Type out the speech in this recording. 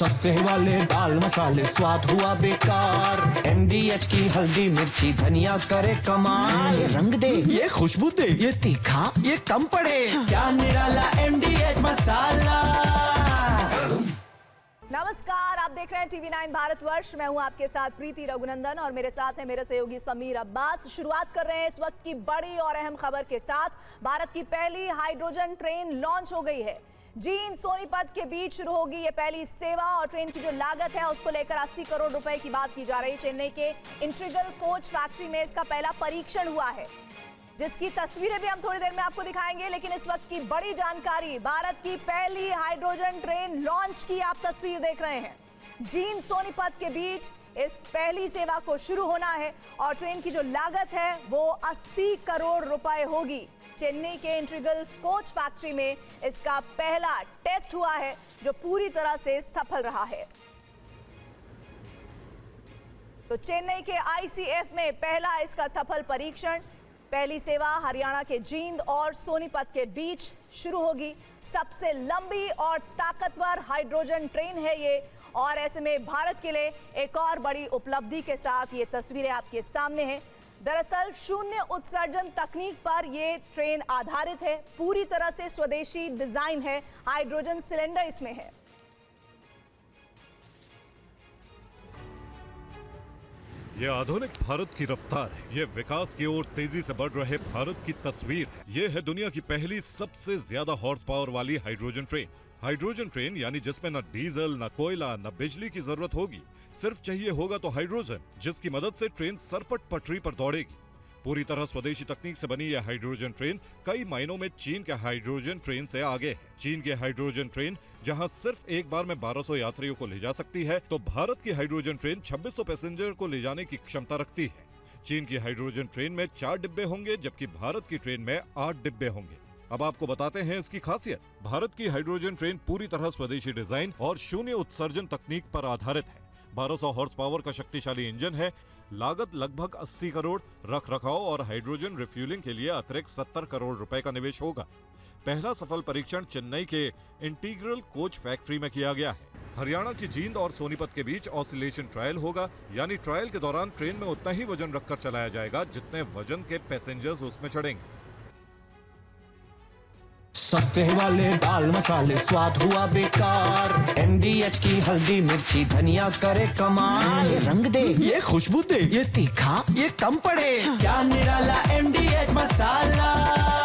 सस्ते वाले दाल मसाले स्वाद हुआ बेकार। MDH की हल्दी मिर्ची धनिया करे कमाल। ये रंग दे, ये खुशबू दे, ये तीखा, ये कम पड़े। क्या निराला MDH मसाला। नमस्कार, आप देख रहे हैं TV9 भारतवर्ष। मैं हूं आपके साथ प्रीति रघुनंदन और मेरे साथ है मेरे सहयोगी समीर अब्बास। शुरुआत कर रहे हैं इस वक्त की बड़ी और अहम खबर के साथ। भारत की पहली हाइड्रोजन ट्रेन लॉन्च हो गई है। जींद सोनीपत के बीच शुरू होगी ये पहली सेवा और ट्रेन की जो लागत है उसको लेकर 80 करोड़ रुपए की बात की जा रही है। चेन्नई के इंटीग्रल कोच फैक्ट्री में इसका पहला परीक्षण हुआ है, जिसकी तस्वीरें भी हम थोड़ी देर में आपको दिखाएंगे। लेकिन इस वक्त की बड़ी जानकारी, भारत की पहली हाइड्रोजन ट्रेन लॉन्च की आप तस्वीर देख रहे हैं। जींद सोनीपत के बीच इस पहली सेवा को शुरू होना है और ट्रेन की जो लागत है वो 80 करोड़ रुपए होगी। चेन्नई के इंटीग्रल कोच फैक्ट्री में इसका पहला टेस्ट हुआ है जो पूरी तरह से सफल रहा है। तो चेन्नई के ICF में पहला इसका सफल परीक्षण। पहली सेवा हरियाणा के जींद और सोनीपत के बीच शुरू होगी। सबसे लंबी और ताकतवर हाइड्रोजन ट्रेन है ये और ऐसे में भारत के लिए एक और बड़ी उपलब्धि के साथ ये तस्वीरें आपके सामने हैं। दरअसल शून्य उत्सर्जन तकनीक पर ये ट्रेन आधारित है। पूरी तरह से स्वदेशी डिजाइन है। हाइड्रोजन सिलेंडर इसमें है। ये आधुनिक भारत की रफ्तार है। ये विकास की ओर तेजी से बढ़ रहे भारत की तस्वीर है। ये है दुनिया की पहली सबसे ज्यादा हॉर्स पावर वाली हाइड्रोजन ट्रेन। हाइड्रोजन ट्रेन यानी जिसमें न डीजल, न कोयला, न बिजली की जरूरत होगी। सिर्फ चाहिए होगा तो हाइड्रोजन, जिसकी मदद से ट्रेन सरपट पटरी पर दौड़ेगी। पूरी तरह स्वदेशी तकनीक से बनी यह हाइड्रोजन ट्रेन कई मायनों में चीन के हाइड्रोजन ट्रेन से आगे है। चीन की हाइड्रोजन ट्रेन जहां सिर्फ एक बार में 1200 यात्रियों को ले जा सकती है, तो भारत की हाइड्रोजन ट्रेन 2600 पैसेंजर को ले जाने की क्षमता रखती है। चीन की हाइड्रोजन ट्रेन में 4 डिब्बे होंगे, जबकि भारत की ट्रेन में 8 डिब्बे होंगे। अब आपको बताते हैं इसकी खासियत। भारत की हाइड्रोजन ट्रेन पूरी तरह स्वदेशी डिजाइन और शून्य उत्सर्जन तकनीक पर आधारित है। 1200 हॉर्स पावर का शक्तिशाली इंजन है। लागत लगभग 80 करोड़। रख रखाव और हाइड्रोजन रिफ्यूलिंग के लिए अतिरिक्त 70 करोड़ रुपए का निवेश होगा। पहला सफल परीक्षण चेन्नई के इंटीग्रल कोच फैक्ट्री में किया गया है। हरियाणा की जींद और सोनीपत के बीच ऑसिलेशन ट्रायल होगा, यानी ट्रायल के दौरान ट्रेन में उतना ही वजन रखकर चलाया जाएगा जितने वजन के पैसेंजर्स उसमें चढ़ेंगे। सस्ते वाले दाल मसाले स्वाद हुआ बेकार। MDH की हल्दी मिर्ची धनिया करे कमाल। ये रंग दे, ये खुशबू दे, ये तीखा, ये कम पड़े। क्या निराला MDH मसाला।